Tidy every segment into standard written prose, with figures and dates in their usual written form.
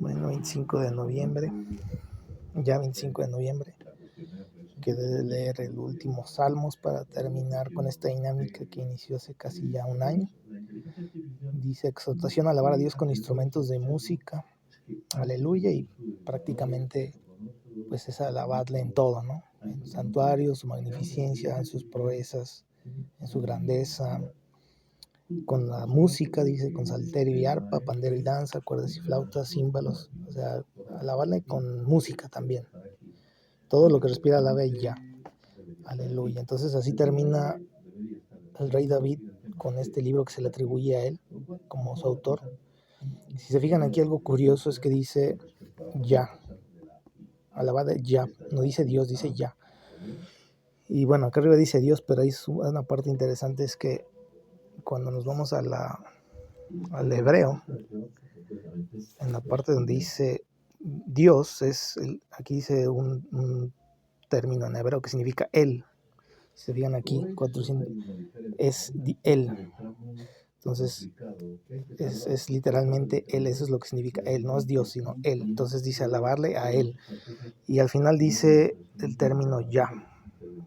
Bueno, 25 de noviembre, ya 25 de noviembre, quedé de leer el último Salmos para terminar con esta dinámica que inició hace casi ya un año. Dice exhortación a alabar a Dios con instrumentos de música, aleluya, y prácticamente pues es alabarle en todo, ¿no? En su santuario, su magnificencia, en sus proezas, en su grandeza, con la música, dice, con salterio y arpa, pandero y danza, cuerdas y flautas, címbalos, o sea, alabarle con música también. Todo lo que respira alabe ya. Aleluya. Entonces así termina el rey David con este libro que se le atribuye a él como su autor. Si se fijan aquí, algo curioso es que dice ya, alabad ya, no dice Dios, dice ya. Y bueno, acá arriba dice Dios, pero hay una parte interesante, es que cuando nos vamos al hebreo, en la parte donde dice Dios, aquí dice un término en hebreo que significa él. Si se fijan aquí, 400, es él. Entonces, es literalmente él, eso es lo que significa él, no es Dios, sino él. Entonces dice alabarle a él. Y al final dice el término ya,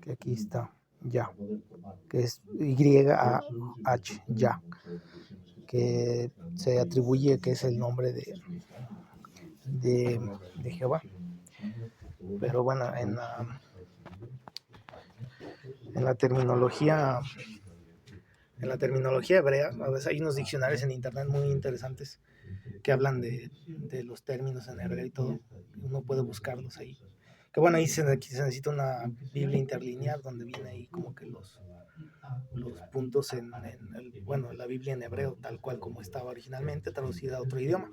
que aquí está, ya, que es Y-A-H, ya, que se atribuye que es el nombre de Jehová. Pero bueno, en la terminología hebrea, a veces hay unos diccionarios en internet muy interesantes que hablan de los términos en hebreo y todo. Uno puede buscarlos ahí. Que bueno, ahí se necesita una Biblia interlineal donde viene ahí como que los puntos bueno, la Biblia en hebreo tal cual como estaba originalmente, traducida a otro idioma.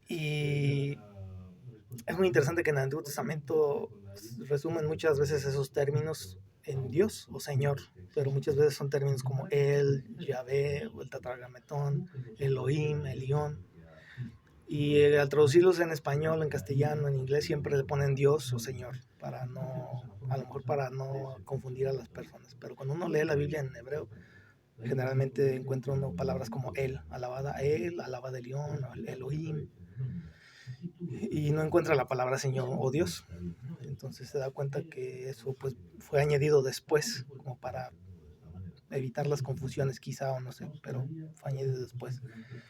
Y es muy interesante que en el Antiguo Testamento resumen muchas veces esos términos en Dios o Señor, pero muchas veces son términos como El, Yahvé, o el Tetragrámaton, Elohim, Elión. Y al traducirlos en español, en castellano, en inglés, siempre le ponen Dios o Señor, a lo mejor para no confundir a las personas. Pero cuando uno lee la Biblia en hebreo, generalmente encuentra uno palabras como alabada a Elión, o el Elohim, y no encuentra la palabra Señor o Dios. Entonces se da cuenta que eso pues fue añadido después, como para evitar las confusiones quizá, o no sé, pero fue añadido después.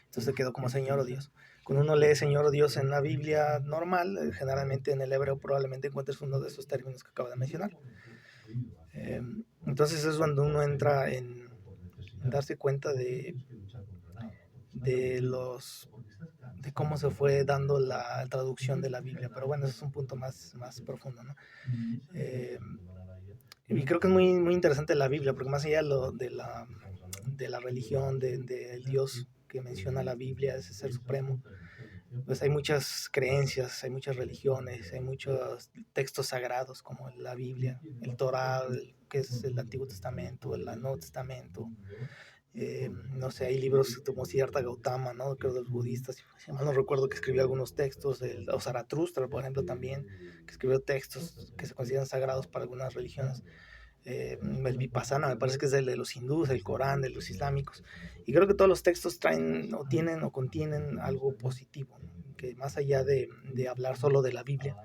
Entonces quedó como Señor o Dios. Cuando uno lee Señor o Dios en la Biblia normal, generalmente en el hebreo probablemente encuentres uno de esos términos que acabo de mencionar. Entonces es cuando uno entra en darse cuenta de cómo se fue dando la traducción de la Biblia. Pero bueno, eso es un punto más profundo, ¿no? Y creo que es muy, muy interesante la Biblia, porque más allá de la religión, del Dios que menciona la Biblia, ese ser supremo, pues hay muchas creencias, hay muchas religiones, hay muchos textos sagrados como la Biblia, el Torá, que es el Antiguo Testamento, el Nuevo Testamento. No sé, hay libros como Siddhartha Gautama, ¿no? Creo de los budistas, si mal no recuerdo, que escribió algunos textos, o Zaratustra, por ejemplo, también, que escribió textos que se consideran sagrados para algunas religiones. El Vipassana me parece que es el de los hindúes, el Corán de los islámicos, y creo que todos los textos traen o tienen o contienen algo positivo, ¿no? Que más allá de hablar solo de la Biblia,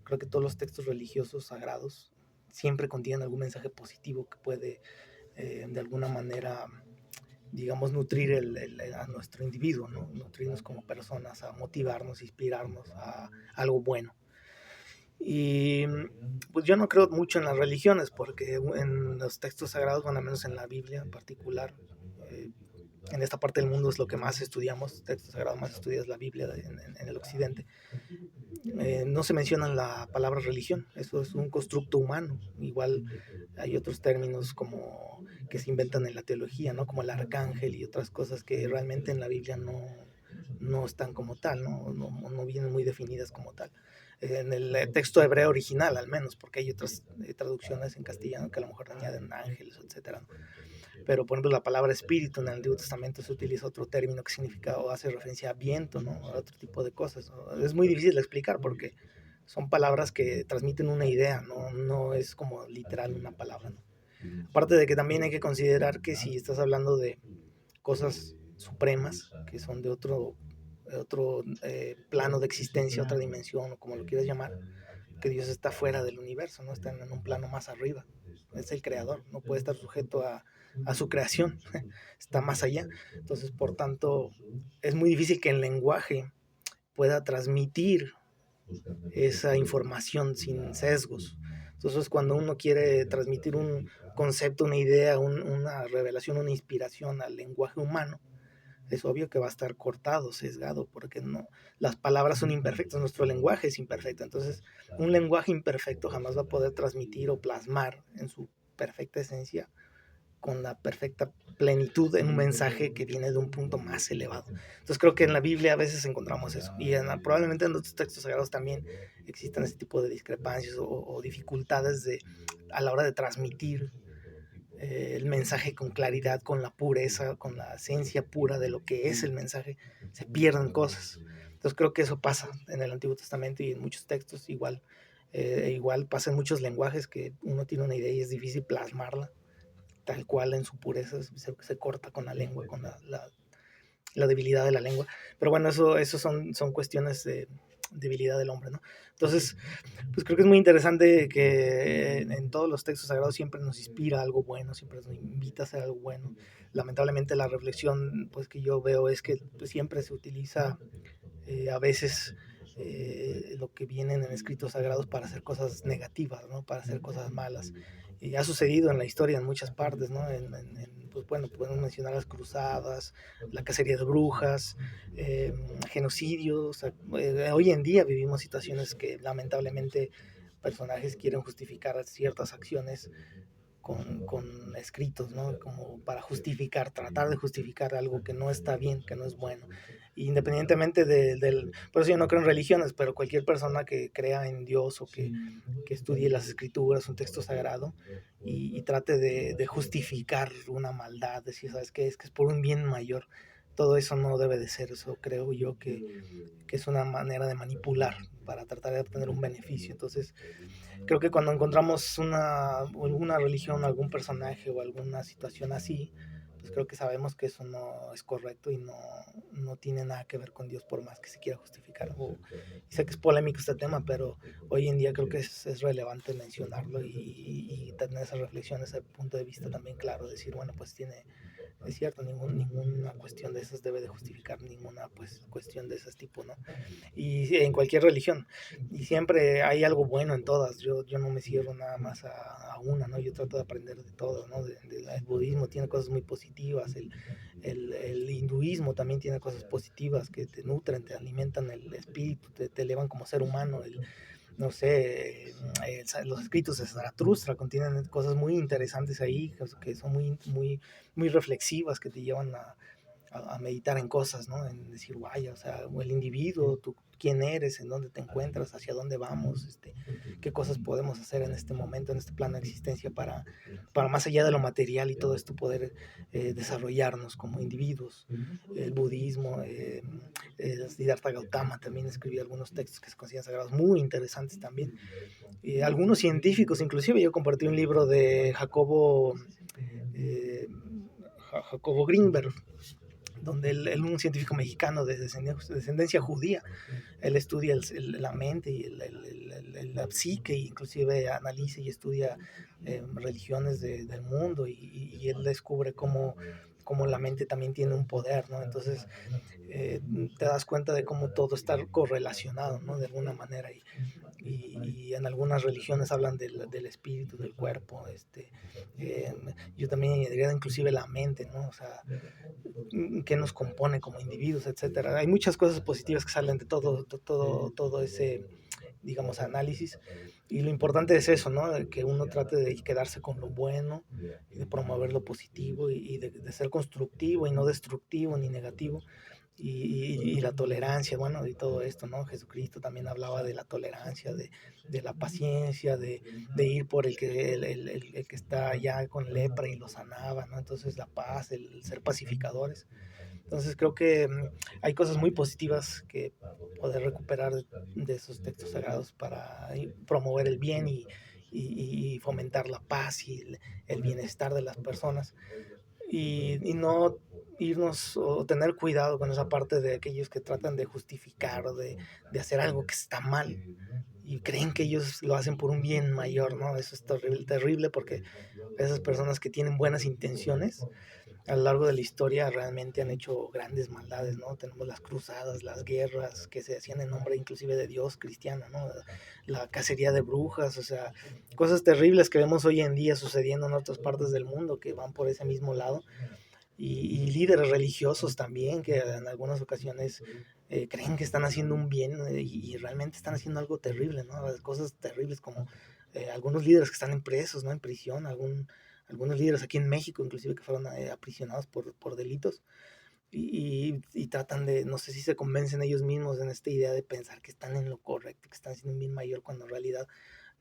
creo que todos los textos religiosos sagrados siempre contienen algún mensaje positivo que puede de alguna manera, digamos, nutrir a nuestro individuo, ¿no? Nutrirnos como personas, a motivarnos, inspirarnos a algo bueno. Y pues yo no creo mucho en las religiones, porque en los textos sagrados, bueno, al menos en la Biblia en particular, en esta parte del mundo es lo que más estudiamos, textos sagrados más estudiados, la Biblia en el occidente. No se menciona la palabra religión, eso es un constructo humano. Igual hay otros términos como que se inventan en la teología, ¿no? Como el arcángel y otras cosas que realmente en la Biblia no están como tal, no vienen muy definidas como tal. En el texto hebreo original al menos, porque hay otras traducciones en castellano que a lo mejor añaden ángeles, etcétera, ¿no? Pero por ejemplo la palabra espíritu en el Antiguo Testamento se utiliza otro término que significa o hace referencia a viento, ¿no? A otro tipo de cosas, ¿no? Es muy difícil de explicar porque son palabras que transmiten una idea, no es como literal una palabra, ¿no? Aparte de que también hay que considerar que si estás hablando de cosas supremas que son de otro plano de existencia, otra dimensión, o como lo quieras llamar, que Dios está fuera del universo, ¿no? Está en un plano más arriba. Es el creador, no puede estar sujeto a su creación, está más allá. Entonces, por tanto, es muy difícil que el lenguaje pueda transmitir esa información sin sesgos. Entonces, cuando uno quiere transmitir un concepto, una idea, una revelación, una inspiración al lenguaje humano, es obvio que va a estar cortado, sesgado, porque no, las palabras son imperfectas, nuestro lenguaje es imperfecto. Entonces, un lenguaje imperfecto jamás va a poder transmitir o plasmar en su perfecta esencia con la perfecta plenitud en un mensaje que viene de un punto más elevado. Entonces creo que en la Biblia a veces encontramos eso, y probablemente en otros textos sagrados también existen ese tipo de discrepancias o dificultades a la hora de transmitir el mensaje con claridad, con la pureza, con la esencia pura de lo que es el mensaje. Se pierden cosas. Entonces creo que eso pasa en el Antiguo Testamento y en muchos textos igual. Igual pasa en muchos lenguajes que uno tiene una idea y es difícil plasmarla tal cual en su pureza, se corta con la lengua, con la debilidad de la lengua. Pero bueno, eso son cuestiones de debilidad del hombre, ¿no? Entonces, pues creo que es muy interesante que en todos los textos sagrados siempre nos inspira algo bueno, siempre nos invita a hacer algo bueno. Lamentablemente la reflexión pues que yo veo es que pues, siempre se utiliza a veces lo que vienen en escritos sagrados para hacer cosas negativas, ¿no? Para hacer cosas malas. Y ha sucedido en la historia en muchas partes, ¿no? Pues bueno, podemos mencionar las cruzadas, la cacería de brujas, genocidios. Hoy en día vivimos situaciones que lamentablemente personajes quieren justificar ciertas acciones con escritos, ¿no? Como para justificar, tratar de justificar algo que no está bien, que no es bueno. Independientemente por eso yo no creo en religiones, pero cualquier persona que crea en Dios o que estudie las escrituras, un texto sagrado, y trate de justificar una maldad, decir, ¿sabes qué? Es que es por un bien mayor. Todo eso no debe de ser, eso creo yo que es una manera de manipular para tratar de obtener un beneficio. Entonces, creo que cuando encontramos alguna religión, algún personaje o alguna situación así, pues creo que sabemos que eso no es correcto y no tiene nada que ver con Dios por más que se quiera justificar. Y sé que es polémico este tema, pero hoy en día creo que es relevante mencionarlo y tener esa reflexión, ese punto de vista también claro, decir, bueno, pues es cierto, ninguna cuestión de esas debe de justificar ninguna pues, cuestión de ese tipo, ¿no? Y en cualquier religión. Y siempre hay algo bueno en todas. Yo no me cierro nada más a una, ¿no? Yo trato de aprender de todo, ¿no? El budismo tiene cosas muy positivas, el hinduismo también tiene cosas positivas que te nutren, te alimentan el espíritu, te elevan como ser humano. No sé, los escritos de Zaratustra contienen cosas muy interesantes ahí, que son muy reflexivas, que te llevan a meditar en cosas, ¿no? En decir, vaya, o sea, el individuo, tú quién eres, en dónde te encuentras, hacia dónde vamos, qué cosas podemos hacer en este momento, en este plano de existencia para más allá de lo material y todo esto poder desarrollarnos como individuos. El budismo, Siddhartha Gautama también escribió algunos textos que se consideran sagrados, muy interesantes también. Algunos científicos, inclusive yo compartí un libro de eh, Jacobo Greenberg, donde él, un científico mexicano de descendencia judía, él estudia la mente y la psique, e inclusive analiza y estudia religiones del mundo, y él descubre cómo la mente también tiene un poder, ¿no? Entonces eh, te das cuenta de cómo todo está correlacionado, ¿no? De alguna manera, y en algunas religiones hablan del espíritu, del cuerpo, yo también añadiría inclusive la mente, ¿no? O sea, qué nos compone como individuos, etcétera. Hay muchas cosas positivas que salen de todo ese, digamos, análisis, y lo importante es eso, ¿no? Que uno trate de quedarse con lo bueno y de promover lo positivo y de ser constructivo y no destructivo ni negativo, y la tolerancia, bueno, y todo esto, ¿no? Jesucristo también hablaba de la tolerancia, de la paciencia, de ir por el que está allá con lepra y lo sanaba, ¿no? Entonces la paz, el ser pacificadores. Entonces creo que hay cosas muy positivas que poder recuperar de esos textos sagrados para promover el bien y fomentar la paz y el bienestar de las personas. y no irnos o tener cuidado con esa parte de aquellos que tratan de justificar o de hacer algo que está mal y creen que ellos lo hacen por un bien mayor, ¿no? Eso es terrible, terrible porque esas personas que tienen buenas intenciones a lo largo de la historia realmente han hecho grandes maldades, ¿no? Tenemos las cruzadas, las guerras que se hacían en nombre inclusive de Dios cristiano, ¿no? La cacería de brujas, o sea, cosas terribles que vemos hoy en día sucediendo en otras partes del mundo que van por ese mismo lado. Y líderes religiosos también que en algunas ocasiones creen que están haciendo un bien y realmente están haciendo algo terrible, ¿no? Cosas terribles como algunos líderes que están en presos, ¿no? En prisión, algunos líderes aquí en México inclusive que fueron aprisionados por delitos y tratan de, no sé si se convencen ellos mismos en esta idea de pensar que están en lo correcto, que están haciendo un bien mayor cuando en realidad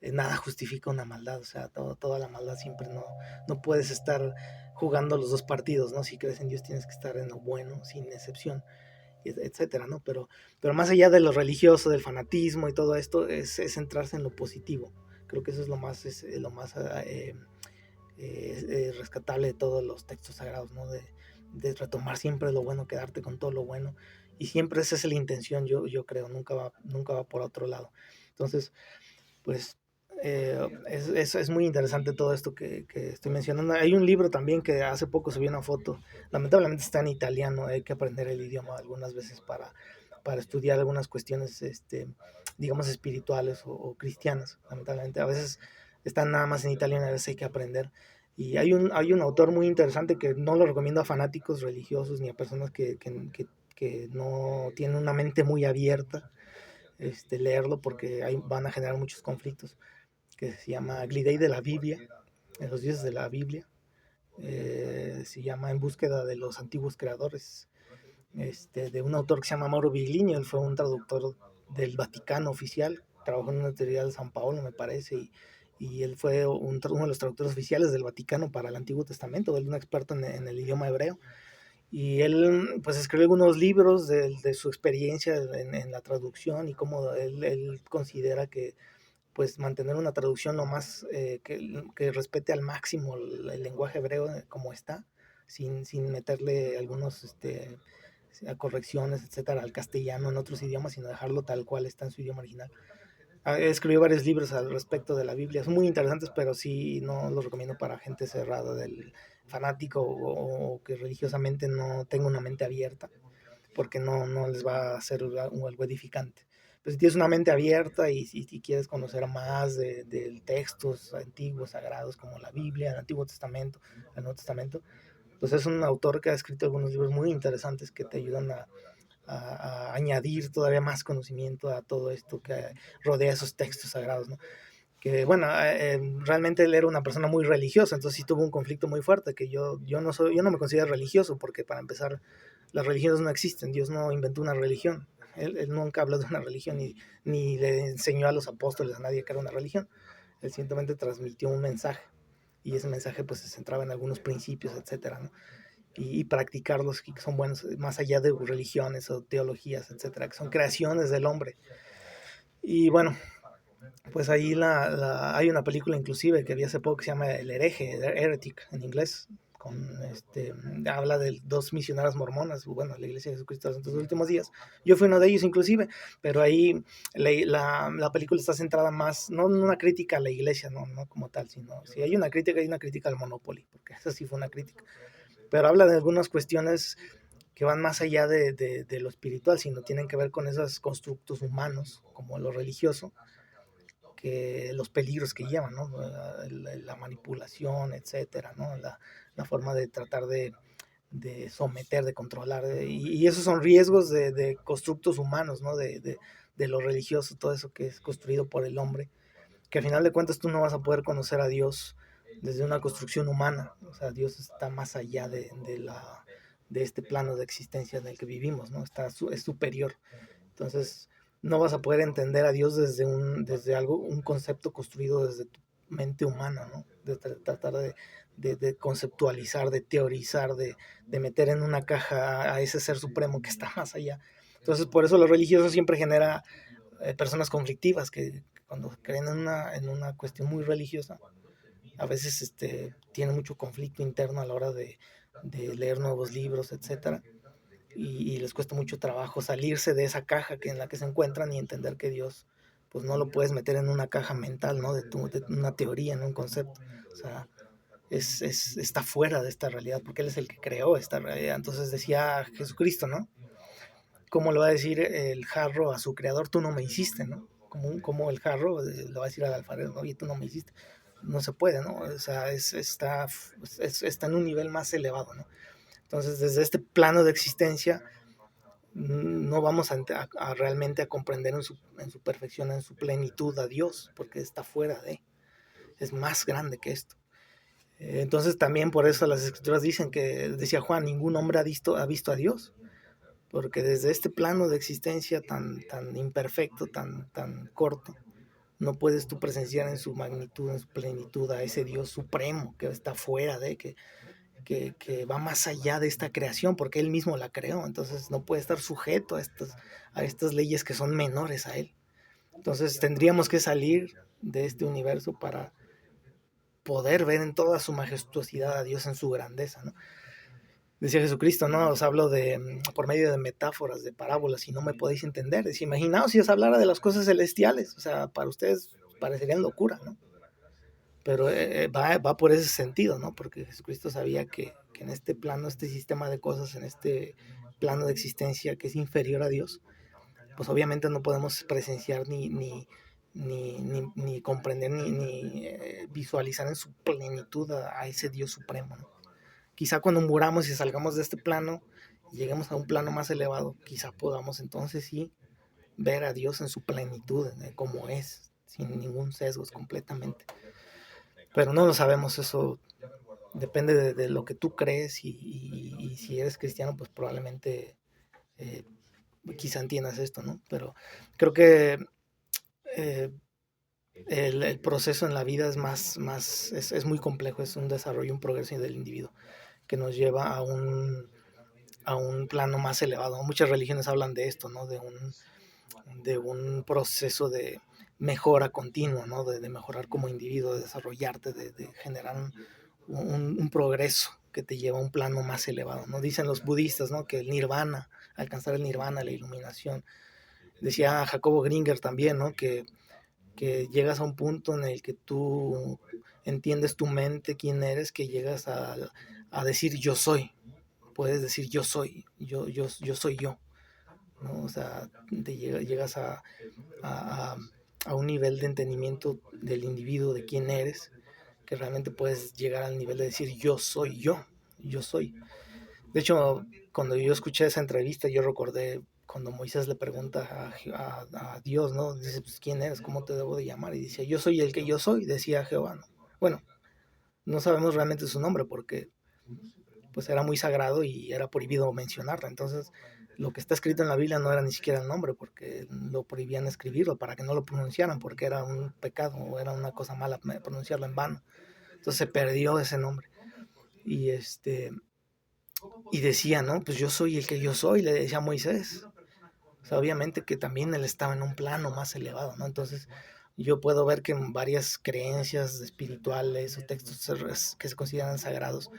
nada justifica una maldad, o sea, toda la maldad siempre no puedes estar jugando los dos partidos, ¿no? Si crees en Dios tienes que estar en lo bueno, sin excepción, etcétera, ¿no? Pero más allá de lo religioso, del fanatismo y todo esto, es centrarse en lo positivo. Creo que eso es lo más rescatable de todos los textos sagrados, ¿no? De retomar siempre lo bueno, quedarte con todo lo bueno. Y siempre esa es la intención, yo creo, nunca va por otro lado. Entonces, pues es muy interesante todo esto que estoy mencionando. Hay un libro también que hace poco subí una foto, lamentablemente está en italiano, hay que aprender el idioma algunas veces para estudiar algunas cuestiones, digamos, espirituales o cristianas, lamentablemente. A veces están nada más en italiano, a veces hay que aprender. Y hay un autor muy interesante que no lo recomiendo a fanáticos religiosos ni a personas que no tienen una mente muy abierta, leerlo porque ahí van a generar muchos conflictos, que se llama Glidei de la Biblia, en los dioses de la Biblia, se llama En búsqueda de los antiguos creadores, de un autor que se llama Mauro Biglino. Él fue un traductor del Vaticano oficial, trabajó en una teoría de San Paolo, me parece, y él fue uno de los traductores oficiales del Vaticano para el Antiguo Testamento. Él es un experto en el idioma hebreo. Y él pues escribió algunos libros de su experiencia en la traducción y cómo él considera que pues mantener una traducción lo más que respete al máximo el lenguaje hebreo como está, sin meterle algunos correcciones, etcétera, al castellano en otros idiomas, sino dejarlo tal cual está en su idioma original. Escribió varios libros al respecto de la Biblia, son muy interesantes, pero sí no los recomiendo para gente cerrada, del fanático o que religiosamente no tenga una mente abierta, porque no les va a hacer algo edificante. Pero si tienes una mente abierta y si quieres conocer más de textos antiguos, sagrados, como la Biblia, el Antiguo Testamento, el Nuevo Testamento, pues es un autor que ha escrito algunos libros muy interesantes que te ayudan a añadir todavía más conocimiento a todo esto que rodea esos textos sagrados, ¿no? Que bueno, realmente él era una persona muy religiosa, entonces sí tuvo un conflicto muy fuerte, que yo no me considero religioso, porque para empezar, las religiones no existen, Dios no inventó una religión, él nunca habló de una religión, ni le enseñó a los apóstoles, a nadie que era una religión, él simplemente transmitió un mensaje, y ese mensaje pues se centraba en algunos principios, etcétera, ¿no? Y practicarlos, que son buenos, más allá de religiones o teologías, etcétera, que son creaciones del hombre. Y bueno, pues ahí hay una película inclusive que vi hace poco que se llama El hereje, Heretic en inglés, habla de dos misioneras mormonas, bueno, la Iglesia de Jesucristo de los últimos días. Yo fui uno de ellos inclusive, pero ahí la película está centrada más, no en una crítica a la Iglesia, no como tal, sino si hay una crítica al Monopoly, porque esa sí fue una crítica, pero habla de algunas cuestiones que van más allá de lo espiritual, sino tienen que ver con esos constructos humanos, como lo religioso, que los peligros que llevan, ¿no? La manipulación, etcétera, ¿no? La forma de tratar de someter, de controlar, y esos son riesgos de constructos humanos, ¿no? De lo religioso, todo eso que es construido por el hombre, que al final de cuentas tú no vas a poder conocer a Dios desde una construcción humana, o sea, Dios está más allá de este plano de existencia en el que vivimos, ¿no? Es superior. Entonces, no vas a poder entender a Dios desde algo, un concepto construido desde tu mente humana, ¿no? De tratar de conceptualizar, de teorizar, de meter en una caja a ese ser supremo que está más allá. Entonces, por eso lo religioso siempre genera personas conflictivas que cuando creen en una cuestión muy religiosa, a veces tienen mucho conflicto interno a la hora de leer nuevos libros, etcétera, y les cuesta mucho trabajo salirse de esa caja en la que se encuentran y entender que Dios, pues no lo puedes meter en una caja mental, ¿no? De una teoría, en un concepto. O sea, está fuera de esta realidad, porque Él es el que creó esta realidad. Entonces decía Jesucristo, ¿no? ¿Cómo le va a decir el jarro a su creador, tú no me hiciste, ¿no? Como el jarro le va a decir al alfarero, ¿no? Oye, tú no me hiciste. No se puede, ¿no? O sea, está en un nivel más elevado, ¿no? Entonces, desde este plano de existencia, no vamos a realmente a comprender en su perfección, en su plenitud a Dios, porque está fuera es más grande que esto. Entonces también por eso las escrituras dicen que, decía Juan, ningún hombre ha visto a Dios, porque desde este plano de existencia tan imperfecto, tan corto, no puedes tú presenciar en su magnitud, en su plenitud a ese Dios supremo que está fuera que va más allá de esta creación, porque Él mismo la creó, entonces no puede estar sujeto a estas leyes que son menores a Él. Entonces tendríamos que salir de este universo para poder ver en toda su majestuosidad a Dios en su grandeza, ¿no? Decía Jesucristo, ¿no? Os hablo por medio de metáforas, de parábolas, y no me podéis entender. Decía, imaginaos si os hablara de las cosas celestiales, o sea, para ustedes parecerían locura, ¿no? Pero va por ese sentido, ¿no? Porque Jesucristo sabía que en este plano, este sistema de cosas, en este plano de existencia que es inferior a Dios, pues obviamente no podemos presenciar ni comprender ni visualizar en su plenitud a ese Dios supremo, ¿no? Quizá cuando muramos y salgamos de este plano y lleguemos a un plano más elevado, quizá podamos entonces sí ver a Dios en su plenitud, como es, sin ningún sesgo, completamente. Pero no lo sabemos, eso depende de lo que tú crees y si eres cristiano, pues probablemente eh, quizá entiendas esto, ¿no? Pero creo que eh, el proceso en la vida es muy complejo, es un desarrollo, un progreso del individuo que nos lleva a un plano más elevado. Muchas religiones hablan de esto, ¿no? De un proceso de mejora continua, ¿no? De mejorar como individuo, de desarrollarte, de generar un progreso que te lleva a un plano más elevado, ¿no? Dicen los budistas, ¿no? Que el nirvana, alcanzar el nirvana, la iluminación. Decía Jacobo Gringer también, ¿no? Que llegas a un punto en el que tú entiendes tu mente, quién eres, que llegas a decir yo soy. Puedes decir yo soy, yo soy yo, ¿no? O sea, llegas a, a un nivel de entendimiento del individuo, de quién eres, que realmente puedes llegar al nivel de decir yo soy yo soy. De hecho, cuando yo escuché esa entrevista, yo recordé cuando Moisés le pregunta a Dios, ¿no? Dice, pues, ¿quién eres? ¿Cómo te debo de llamar? Y dice, yo soy el que yo soy, decía Jehová, ¿no? Bueno, no sabemos realmente su nombre porque pues era muy sagrado y era prohibido mencionarla. Entonces, lo que está escrito en la Biblia no era ni siquiera el nombre porque lo prohibían escribirlo para que no lo pronunciaran porque era un pecado o era una cosa mala pronunciarlo en vano. Entonces se perdió ese nombre. Y y decía, ¿no? Pues yo soy el que yo soy, le decía a Moisés. O sea, obviamente que también él estaba en un plano más elevado, ¿no? Entonces, yo puedo ver que en varias creencias espirituales o textos que se consideran sagrados,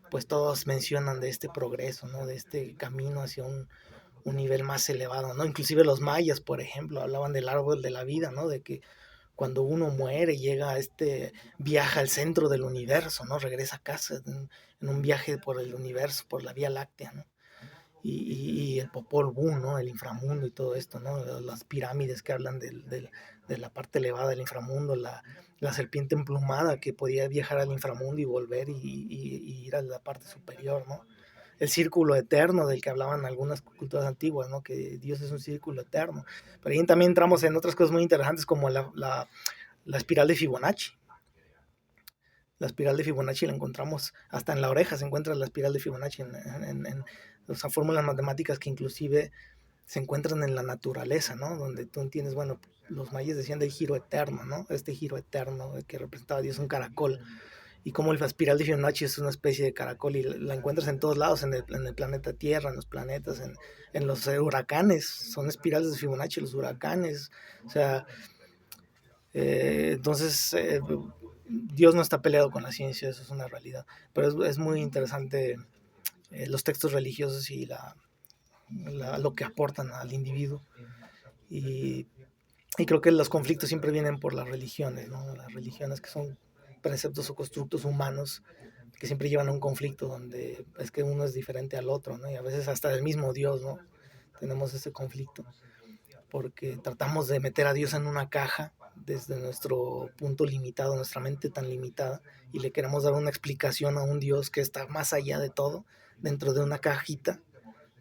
pues todos mencionan de este progreso, ¿no? De este camino hacia un nivel más elevado, ¿no? Inclusive los mayas, por ejemplo, hablaban del árbol de la vida, ¿no? De que cuando uno muere llega viaja al centro del universo, ¿no? Regresa a casa en un viaje por el universo, por la Vía Láctea, ¿no? Y el Popol Vuh, ¿no? El inframundo y todo esto, ¿no? Las pirámides que hablan de la parte elevada del inframundo, la serpiente emplumada que podía viajar al inframundo y volver y ir a la parte superior, ¿no? El círculo eterno del que hablaban algunas culturas antiguas, ¿no? Que Dios es un círculo eterno. Pero ahí también entramos en otras cosas muy interesantes como la espiral de Fibonacci. La espiral de Fibonacci la encontramos hasta en la oreja, se encuentra la espiral de Fibonacci o sea, fórmulas matemáticas que inclusive se encuentran en la naturaleza, ¿no? Donde tú entiendes, bueno, los mayas decían del giro eterno, ¿no? Este giro eterno que representaba a Dios un caracol. Y como la espiral de Fibonacci es una especie de caracol y la encuentras en todos lados, en el planeta Tierra, en los planetas, en los huracanes, son espirales de Fibonacci, los huracanes. O sea, entonces, Dios no está peleado con la ciencia, eso es una realidad. Pero es muy interesante los textos religiosos y lo que aportan al individuo. Y creo que los conflictos siempre vienen por las religiones, ¿no? Las religiones que son preceptos o constructos humanos que siempre llevan a un conflicto donde es que uno es diferente al otro, ¿no? Y a veces hasta del mismo Dios, ¿no? Tenemos ese conflicto porque tratamos de meter a Dios en una caja desde nuestro punto limitado, nuestra mente tan limitada, y le queremos dar una explicación a un Dios que está más allá de todo, dentro de una cajita,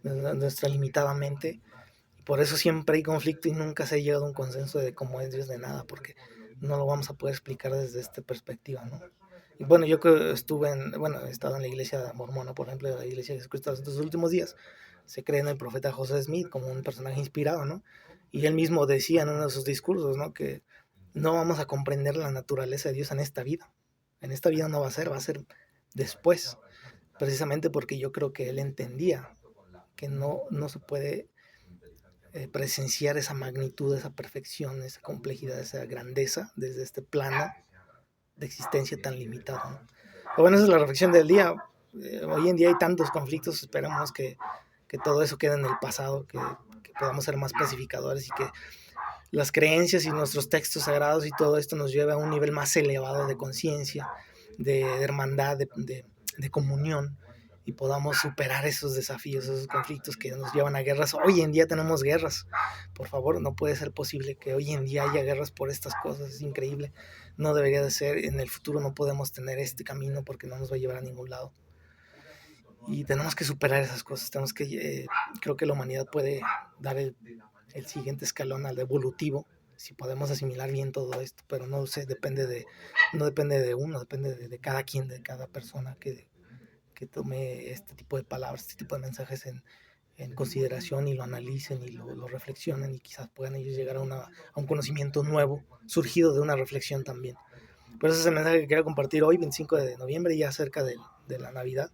de nuestra limitada mente. Y por eso siempre hay conflicto y nunca se ha llegado a un consenso de cómo es Dios de nada, porque no lo vamos a poder explicar desde esta perspectiva, ¿no? Y bueno, yo que he estado en la iglesia mormona, por ejemplo, la iglesia de Jesucristo de los últimos días, se cree en el profeta José Smith como un personaje inspirado, ¿no? Y él mismo decía en uno de sus discursos, ¿no? Que no vamos a comprender la naturaleza de Dios en esta vida. En esta vida no va a ser después, precisamente porque yo creo que él entendía que no se puede presenciar esa magnitud, esa perfección, esa complejidad, esa grandeza desde este plano de existencia tan limitado, ¿no? Pero bueno, esa es la reflexión del día. Hoy en día hay tantos conflictos, esperamos que todo eso quede en el pasado, que podamos ser más pacificadores y que las creencias y nuestros textos sagrados y todo esto nos lleve a un nivel más elevado de conciencia, de hermandad, de comunión, y podamos superar esos desafíos, esos conflictos que nos llevan a guerras. Hoy en día tenemos guerras. Por favor, no puede ser posible que hoy en día haya guerras por estas cosas. Es increíble. No debería de ser. En el futuro no podemos tener este camino porque no nos va a llevar a ningún lado. Y tenemos que superar esas cosas. Creo que la humanidad puede dar el siguiente escalón al evolutivo si podemos asimilar bien todo esto, pero no sé, no depende de uno, depende de cada quien, de cada persona que tome este tipo de palabras, este tipo de mensajes en consideración y lo analicen y lo reflexionen, y quizás puedan ellos llegar a un conocimiento nuevo, surgido de una reflexión también. Pero ese es el mensaje que quiero compartir hoy, 25 de noviembre, ya cerca de la Navidad.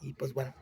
Y pues bueno,